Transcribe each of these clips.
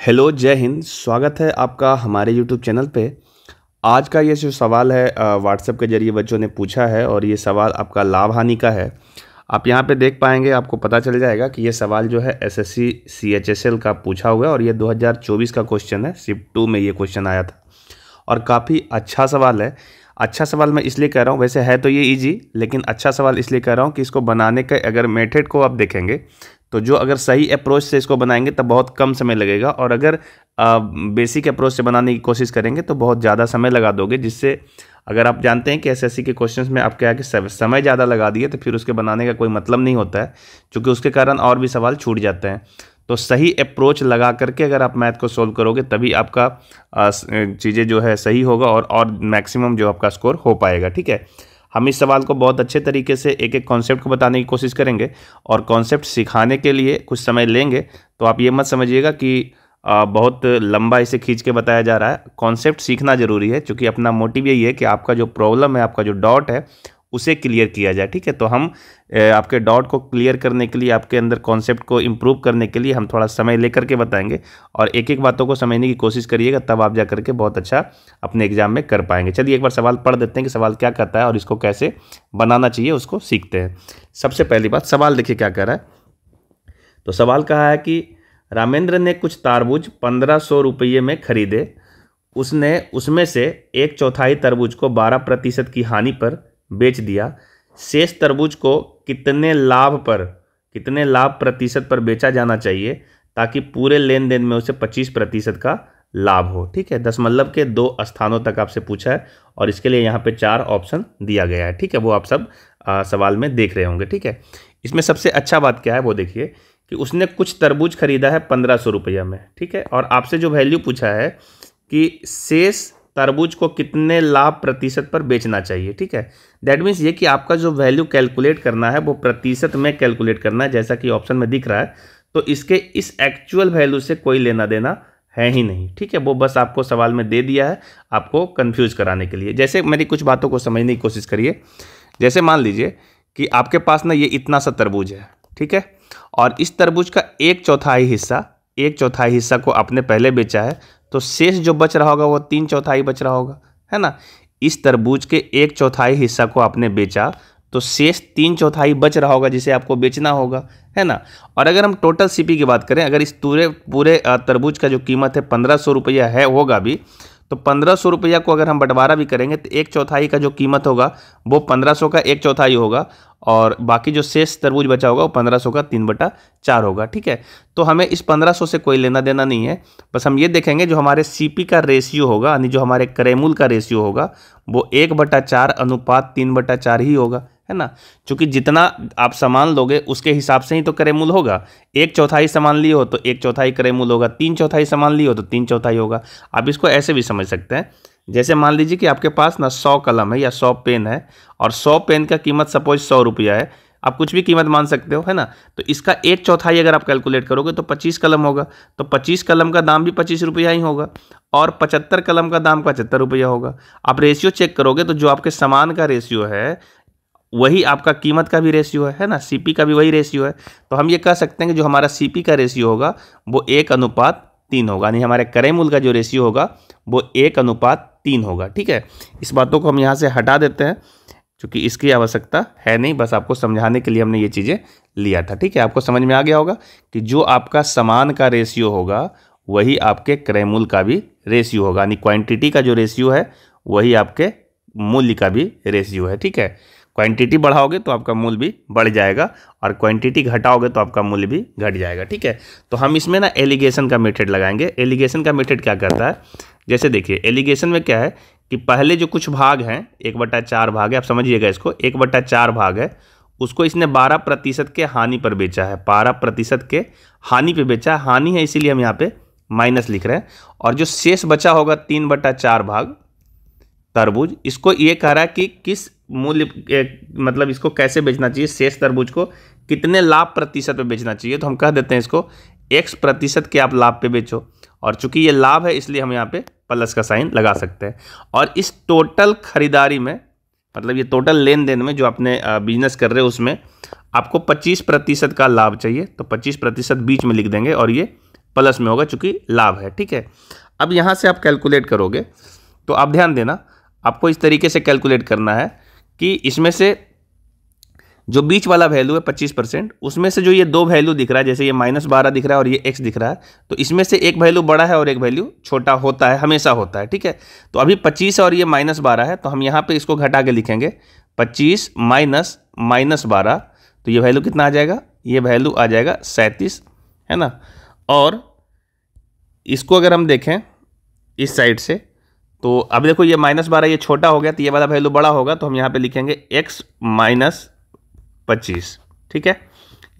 Hello, जय हिंद। स्वागत है आपका हमारे यूट्यूब चैनल पे। आज का ये जो सवाल है व्हाट्सएप के ज़रिए बच्चों ने पूछा है और ये सवाल आपका लाभ हानि का है। आप यहाँ पे देख पाएंगे, आपको पता चल जाएगा कि ये सवाल जो है एसएससी सीएचएसएल का पूछा हुआ है और ये 2024 का क्वेश्चन है। शिफ्ट 2 में ये क्वेश्चन आया था और काफ़ी अच्छा सवाल है। अच्छा सवाल मैं इसलिए कह रहा हूँ, वैसे है तो ये इजी, लेकिन अच्छा सवाल इसलिए कह रहा हूँ कि इसको बनाने का अगर मेथड को आप देखेंगे तो जो अगर सही अप्रोच से इसको बनाएंगे तब बहुत कम समय लगेगा, और अगर बेसिक अप्रोच से बनाने की कोशिश करेंगे तो बहुत ज़्यादा समय लगा दोगे। जिससे अगर आप जानते हैं कि एसएससी के क्वेश्चंस में आप क्या है कि समय ज़्यादा लगा दिए तो फिर उसके बनाने का कोई मतलब नहीं होता है, क्योंकि उसके कारण और भी सवाल छूट जाते हैं। तो सही अप्रोच लगा करके अगर आप मैथ को सोल्व करोगे तभी आपका चीज़ें जो है सही होगा और मैक्सिमम जो आपका स्कोर हो पाएगा। ठीक है, हम इस सवाल को बहुत अच्छे तरीके से एक एक कॉन्सेप्ट को बताने की कोशिश करेंगे और कॉन्सेप्ट सिखाने के लिए कुछ समय लेंगे। तो आप ये मत समझिएगा कि बहुत लंबा इसे खींच के बताया जा रहा है। कॉन्सेप्ट सीखना ज़रूरी है, क्योंकि अपना मोटिव यही है कि आपका जो प्रॉब्लम है, आपका जो डाउट है, उसे क्लियर किया जाए। ठीक है, तो हम आपके डाउट को क्लियर करने के लिए, आपके अंदर कॉन्सेप्ट को इम्प्रूव करने के लिए हम थोड़ा समय लेकर के बताएंगे और एक एक बातों को समझने की कोशिश करिएगा, तब आप जा करके बहुत अच्छा अपने एग्जाम में कर पाएंगे। चलिए एक बार सवाल पढ़ देते हैं कि सवाल क्या कहता है और इसको कैसे बनाना चाहिए, उसको सीखते हैं। सबसे पहली बात, सवाल देखिए क्या कह रहा है। तो सवाल कहा है कि रामेंद्र ने कुछ तरबूज 1500 रुपये में खरीदे। उसने उसमें से 1/4 तरबूज को 12% की हानि पर बेच दिया। शेष तरबूज को कितने लाभ प्रतिशत पर बेचा जाना चाहिए ताकि पूरे लेन देन में उसे 25% का लाभ हो। ठीक है, दशमलव के 2 स्थानों तक आपसे पूछा है और इसके लिए यहाँ पे 4 ऑप्शन दिया गया है। ठीक है, वो आप सब सवाल में देख रहे होंगे। ठीक है, इसमें सबसे अच्छा बात क्या है वो देखिए कि उसने कुछ तरबूज खरीदा है 1500 रुपये में। ठीक है, और आपसे जो वैल्यू पूछा है कि शेष तरबूज को कितने लाभ प्रतिशत पर बेचना चाहिए। ठीक है, दैट मीन्स ये कि आपका जो वैल्यू कैलकुलेट करना है वो प्रतिशत में कैलकुलेट करना है, जैसा कि ऑप्शन में दिख रहा है। तो इसके इस एक्चुअल वैल्यू से कोई लेना देना है ही नहीं। ठीक है, वो बस आपको सवाल में दे दिया है आपको कंफ्यूज कराने के लिए। जैसे मेरी कुछ बातों को समझने की कोशिश करिए। जैसे मान लीजिए कि आपके पास ना ये इतना सा तरबूज है। ठीक है, और इस तरबूज का 1/4 हिस्सा को आपने पहले बेचा है, तो शेष जो बच रहा होगा वो 3/4 बच रहा होगा, है ना। इस तरबूज के 1/4 हिस्सा को आपने बेचा तो शेष 3/4 बच रहा होगा जिसे आपको बेचना होगा, है ना। और अगर हम टोटल सीपी की बात करें, अगर इस पूरे तरबूज का जो कीमत है 1500 रुपया है होगा भी, तो 1500 रुपया को अगर हम बंटवारा भी करेंगे तो 1/4 का जो कीमत होगा वो 1500 का 1/4 होगा और बाकी जो शेष तरबूज बचा होगा वो 1500 का 3/4 होगा। ठीक है, तो हमें इस 1500 से कोई लेना देना नहीं है। बस हम ये देखेंगे जो हमारे सीपी का रेशियो होगा, यानी जो हमारे क्रयमूल्य का रेशियो होगा वो 1/4 अनुपात 3/4 ही होगा, है ना। क्योंकि जितना आप सामान लोगे उसके हिसाब से ही तो क्रयमूल्य होगा। 1/4 सामान लिए हो तो 1/4 क्रयमूल्य होगा, 3/4 सामान लिए हो तो 3/4 होगा। आप इसको ऐसे भी समझ सकते हैं, जैसे मान लीजिए कि आपके पास ना 100 कलम है या 100 पेन है और 100 पेन का कीमत सपोज 100 रुपया है। आप कुछ भी कीमत मान सकते हो, है ना। तो इसका 1/4 अगर आप कैलकुलेट करोगे तो 25 कलम होगा, तो 25 कलम का दाम भी 25 रुपया ही होगा और 75 कलम का दाम 75 रुपया होगा। आप रेशियो चेक करोगे तो जो आपके सामान का रेशियो है वही आपका कीमत का भी रेशियो है ना, सीपी का भी वही रेशियो है। तो हम ये कह सकते हैं कि जो हमारा सीपी का रेशियो होगा वो 1/3 होगा, यानी हमारे क्रय मूल्य का जो रेशियो होगा वो 1/3 होगा। ठीक है, इस बातों को हम यहाँ से हटा देते हैं क्योंकि इसकी आवश्यकता है नहीं, बस आपको समझाने के लिए हमने ये चीज़ें लिया था। ठीक है, आपको समझ में आ गया होगा कि जो आपका सामान का रेशियो होगा वही आपके क्रय मूल्य का भी रेशियो होगा, यानी क्वांटिटी का जो रेशियो है वही आपके मूल्य का भी रेशियो है। ठीक है, क्वांटिटी बढ़ाओगे तो आपका मूल्य भी बढ़ जाएगा और क्वांटिटी घटाओगे तो आपका मूल्य भी घट जाएगा। ठीक है, तो हम इसमें ना एलिगेशन का मेथड लगाएंगे। एलिगेशन का मेथड क्या करता है, जैसे देखिए एलिगेशन में क्या है कि पहले जो कुछ भाग हैं 1/4 भाग है, आप समझिएगा इसको 1/4 भाग है, उसको इसने 12% के हानि पर बेचा है। 12% के हानि पे बेचा है, हानि है इसीलिए हम यहाँ पे माइनस लिख रहे हैं। और जो शेष बचा होगा 3/4 भाग तरबूज, इसको ये कह रहा है कि किस मूल्य मतलब इसको कैसे बेचना चाहिए, शेष तरबूज को कितने लाभ प्रतिशत पे बेचना चाहिए। तो हम कह देते हैं इसको x% के आप लाभ पे बेचो, और चूंकि ये लाभ है इसलिए हम यहाँ पे प्लस का साइन लगा सकते हैं। और इस टोटल खरीदारी में, मतलब ये टोटल लेन देन में जो आपने बिजनेस कर रहे हो उसमें आपको 25% का लाभ चाहिए, तो 25% बीच में लिख देंगे और ये प्लस में होगा चूंकि लाभ है। ठीक है, अब यहाँ से आप कैलकुलेट करोगे तो आप ध्यान देना, आपको इस तरीके से कैलकुलेट करना है कि इसमें से जो बीच वाला वैल्यू है 25%, उसमें से जो ये दो वैल्यू दिख रहा है, जैसे ये -12 दिख रहा है और ये x दिख रहा है, तो इसमें से एक वैल्यू बड़ा है और एक वैल्यू छोटा होता है, हमेशा होता है। ठीक है, तो अभी 25 और ये -12 है, तो हम यहाँ पे इसको घटा के लिखेंगे 25 माइनस -12, तो ये वैल्यू कितना आ जाएगा, ये वैल्यू आ जाएगा 37, है ना। और इसको अगर हम देखें इस साइड से, तो अब देखो ये -12 ये छोटा हो गया, तो ये वाला वैल्यू बड़ा होगा, तो हम यहाँ पे लिखेंगे x माइनस 25। ठीक है,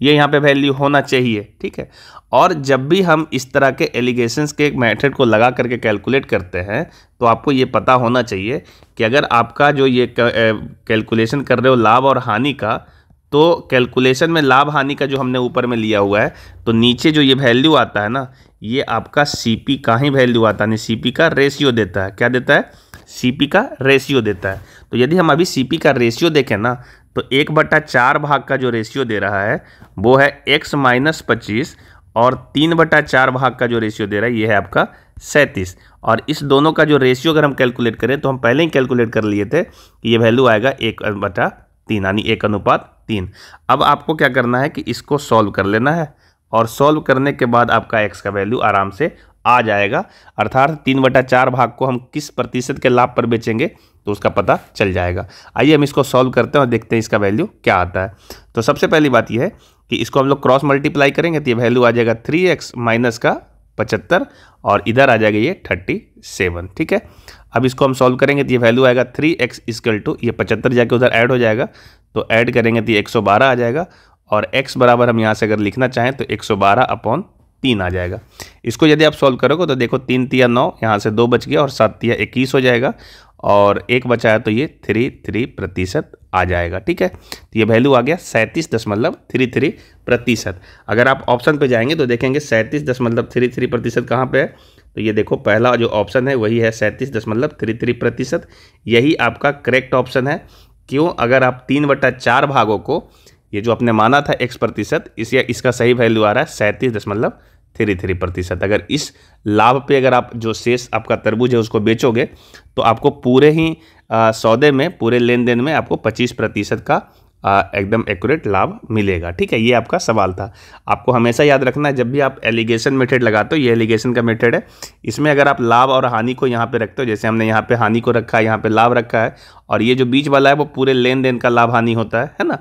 ये यहाँ पे वैल्यू होना चाहिए। ठीक है, और जब भी हम इस तरह के एलिगेशंस के एक मेथड को लगा करके कैलकुलेट करते हैं, तो आपको ये पता होना चाहिए कि अगर आपका जो ये कैलकुलेशन कर रहे हो लाभ और हानि का, तो कैलकुलेशन में लाभ हानि का जो हमने ऊपर में लिया हुआ है, तो नीचे जो ये वैल्यू आता है ना, ये आपका सीपी का ही वैल्यू आता है, सीपी का रेशियो देता है। क्या देता है, सीपी का रेशियो देता है। तो यदि हम अभी सीपी का रेशियो देखें ना, तो 1/4 भाग का जो रेशियो दे रहा है वो है x माइनस 25, और 3/4 भाग का जो रेशियो दे रहा है ये है आपका 37। और इस दोनों का जो रेशियो अगर हम कैलकुलेट करें, तो हम पहले ही कैलकुलेट कर लिए थे कि ये वैल्यू आएगा 1/3, यानी 1:3। अब आपको क्या करना है कि इसको सॉल्व कर लेना है, और सॉल्व करने के बाद आपका x का वैल्यू आराम से आ जाएगा। अर्थात 3/4 भाग को हम किस प्रतिशत के लाभ पर बेचेंगे तो उसका पता चल जाएगा। आइए हम इसको सॉल्व करते हैं और देखते हैं इसका वैल्यू क्या आता है। तो सबसे पहली बात यह है कि इसको हम लोग क्रॉस मल्टीप्लाई करेंगे, तो ये वैल्यू आ जाएगा 3x माइनस का 75, और इधर आ जाएगा ये 37। ठीक है, अब इसको हम सॉल्व करेंगे तो ये वैल्यू आएगा 3x इक्वल टू, ये 75 जाके उधर ऐड हो जाएगा, तो ऐड करेंगे तो ये 112 आ जाएगा, और x बराबर हम यहाँ से अगर लिखना चाहें तो 112/3 आ जाएगा। इसको यदि आप सॉल्व करोगे तो देखो 3 तिया 9, यहाँ से 2 बच गया, और 7 तिया 21 हो जाएगा, और 1 बचा है, तो ये 33% आ जाएगा। ठीक है, तो ये वैल्यू आ गया 37.33%। अगर आप ऑप्शन पे जाएंगे तो देखेंगे 37.33% कहाँ पे है, तो ये देखो पहला जो ऑप्शन है वही है 37.33%। यही आपका करेक्ट ऑप्शन है। क्यों, अगर आप 3/4 भागों को, ये जो आपने माना था x%, इसका सही वैल्यू आ रहा है 37.33%। अगर इस लाभ पे अगर आप जो शेष आपका तरबूज है उसको बेचोगे, तो आपको पूरे ही सौदे में, पूरे लेन देन में आपको 25% का एकदम एक्यूरेट लाभ मिलेगा। ठीक है, ये आपका सवाल था। आपको हमेशा याद रखना है, जब भी आप एलिगेशन मेथड लगाते हो, ये एलिगेशन का मेथड है, इसमें अगर आप लाभ और हानि को यहाँ पे रखते हो, जैसे हमने यहाँ पे हानि को रखा है, यहाँ पे लाभ रखा है, और ये जो बीच वाला है वो पूरे लेन देन का लाभ हानि होता है ना,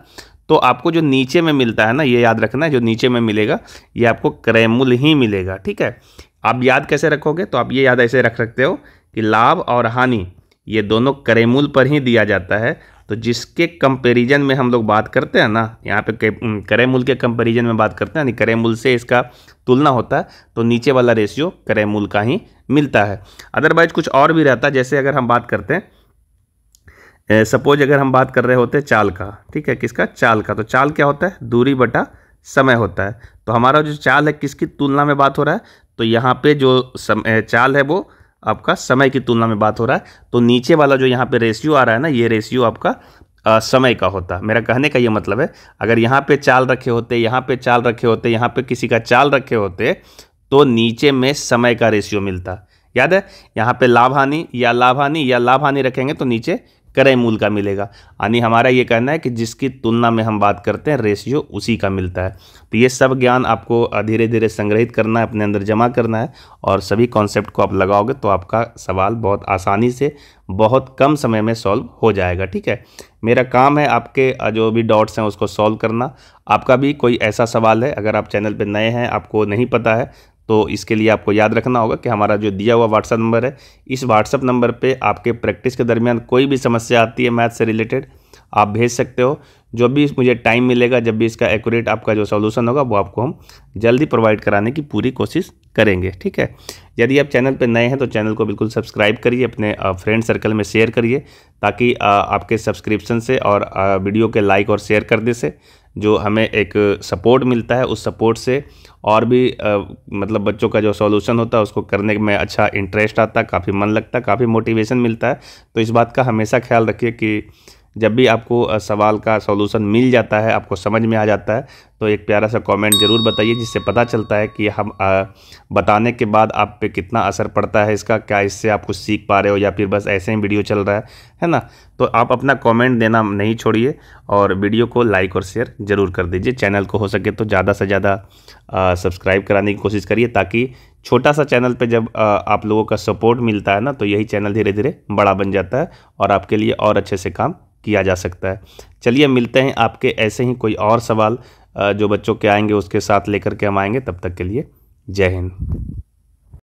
तो आपको जो नीचे में मिलता है ना, ये याद रखना है, जो नीचे में मिलेगा ये आपको क्रय मूल्य ही मिलेगा। ठीक है, आप याद कैसे रखोगे, तो आप ये याद ऐसे रख सकते हो कि लाभ और हानि ये दोनों क्रय मूल्य पर ही दिया जाता है। तो जिसके कंपैरिजन में हम लोग बात करते हैं ना, यहाँ पे क्रय मूल्य के कंपैरिजन में बात करते हैं, यानी क्रय मूल्य से इसका तुलना होता है, तो नीचे वाला रेशियो क्रय मूल्य का ही मिलता है। अदरवाइज कुछ और भी रहता है, जैसे अगर हम बात करते हैं, सपोज अगर हम बात कर रहे होते हैं चाल का, ठीक है, किसका, चाल का, तो चाल क्या होता है, दूरी बटा समय होता है। तो हमारा जो चाल है किसकी तुलना में बात हो रहा है, तो यहाँ पे जो चाल है वो आपका समय की तुलना में बात हो रहा है। तो नीचे वाला जो यहाँ पे रेशियो आ रहा है ना, ये रेशियो आपका समय का होता है। मेरा कहने का ये मतलब है, अगर यहाँ पे चाल रखे होते, यहाँ पे चाल रखे होते, यहाँ पे किसी का चाल रखे होते, तो नीचे में समय का रेशियो मिलता। याद है, यहाँ पे लाभ हानि या लाभ हानि रखेंगे तो नीचे क्रय मूल्य का मिलेगा। यानी हमारा ये कहना है कि जिसकी तुलना में हम बात करते हैं रेशियो उसी का मिलता है। तो ये सब ज्ञान आपको धीरे धीरे संग्रहित करना है, अपने अंदर जमा करना है, और सभी कॉन्सेप्ट को आप लगाओगे तो आपका सवाल बहुत आसानी से बहुत कम समय में सॉल्व हो जाएगा। ठीक है, मेरा काम है आपके जो भी डॉट्स हैं उसको सॉल्व करना। आपका भी कोई ऐसा सवाल है, अगर आप चैनल पर नए हैं, आपको नहीं पता है, तो इसके लिए आपको याद रखना होगा कि हमारा जो दिया हुआ व्हाट्सएप नंबर है, इस व्हाट्सएप नंबर पे आपके प्रैक्टिस के दरमियान कोई भी समस्या आती है मैथ से रिलेटेड, आप भेज सकते हो। जो भी मुझे टाइम मिलेगा, जब भी इसका एक्यूरेट आपका जो सॉल्यूशन होगा वो आपको हम जल्दी प्रोवाइड कराने की पूरी कोशिश करेंगे। ठीक है, यदि आप चैनल पर नए हैं तो चैनल को बिल्कुल सब्सक्राइब करिए, अपने फ्रेंड सर्कल में शेयर करिए, ताकि आपके सब्सक्रिप्शन से और वीडियो के लाइक और शेयर करने से जो हमें एक सपोर्ट मिलता है, उस सपोर्ट से और भी मतलब बच्चों का जो सॉल्यूशन होता है उसको करने में अच्छा इंटरेस्ट आता है, काफ़ी मन लगता है, काफ़ी मोटिवेशन मिलता है। तो इस बात का हमेशा ख्याल रखिए कि जब भी आपको सवाल का सॉल्यूशन मिल जाता है, आपको समझ में आ जाता है, तो एक प्यारा सा कमेंट ज़रूर बताइए, जिससे पता चलता है कि हम बताने के बाद आप पे कितना असर पड़ता है इसका, क्या इससे आप कुछ सीख पा रहे हो या फिर बस ऐसे ही वीडियो चल रहा है ना। तो आप अपना कमेंट देना नहीं छोड़िए और वीडियो को लाइक और शेयर ज़रूर कर दीजिए। चैनल को हो सके तो ज़्यादा से ज़्यादा सब्सक्राइब कराने की कोशिश करिए, ताकि छोटा सा चैनल पे जब आप लोगों का सपोर्ट मिलता है ना, तो यही चैनल धीरे धीरे बड़ा बन जाता है और आपके लिए और अच्छे से काम किया जा सकता है। चलिए मिलते हैं आपके ऐसे ही कोई और सवाल जो बच्चों के आएंगे उसके साथ लेकर के हम आएंगे। तब तक के लिए जय हिंद।